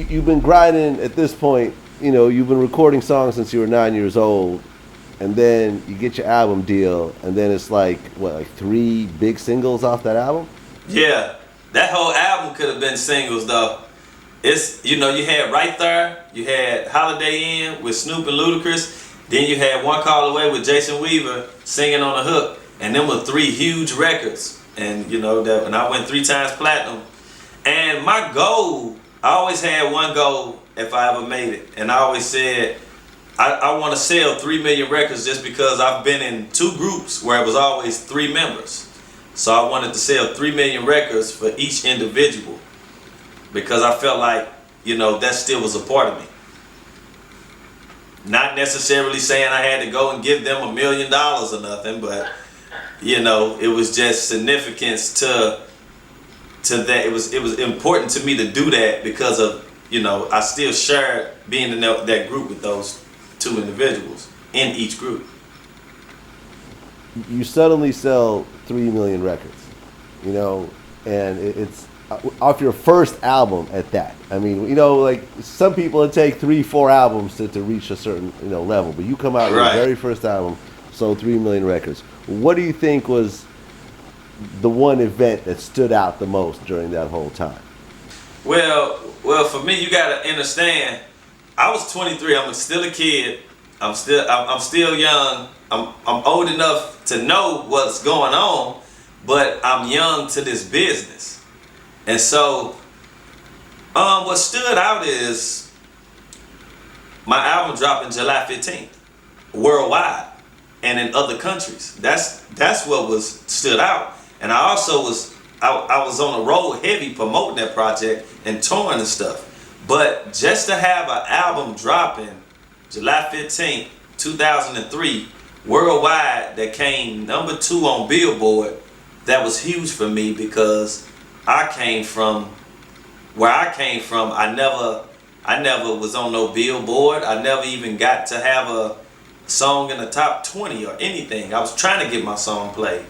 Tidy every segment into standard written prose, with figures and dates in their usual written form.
you've been grinding at this point. You know, you've been recording songs since you were 9 years old, and then you get your album deal, and then it's like what, like 3 big singles off that album? Yeah, that whole album could have been singles though. It's, you know, you had Right There, you had Holiday Inn with Snoop and Ludacris, then you had One Call Away with Jason Weaver singing on the hook, and them were 3 huge records. And you know that, and I went 3 times platinum. And my goal, I always had one goal if I ever made it, and I always said I want to sell 3 million records, just because I've been in 2 groups where it was always 3 members. So I wanted to sell 3 million records for each individual, because I felt like, you know, that still was a part of me. Not necessarily saying I had to go and give them $1 million or nothing, but you know, it was just significance to that. It was important to me to do that because of, you know, I still shared being in that group with those 2 individuals in each group. You suddenly sell 3 million records, you know, and it's off your first album at that. I mean, you know, like some people it take 3-4 albums to reach a certain, you know, level, but you come out with your very first album, sold 3 million records. What do you think was the one event that stood out the most during that whole time? Well, for me, you gotta understand, I was 23. I'm still a kid. I'm still young. I'm old enough to know what's going on, but I'm young to this business. And so, what stood out is my album dropping July 15th, worldwide and in other countries. That's what was stood out. And I also was on the road heavy promoting that project and touring and stuff. But just to have an album dropping July 15th, 2003, worldwide, that came number 2 on Billboard, that was huge for me, because I came from where I came from. I never was on no Billboard. I never even got to have a song in the top 20 or anything. I was trying to get my song played.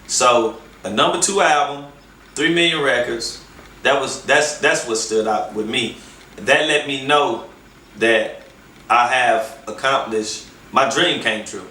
So a number 2 album, 3 million records. That's what stood out with me. That let me know that I have accomplished, my dream came true.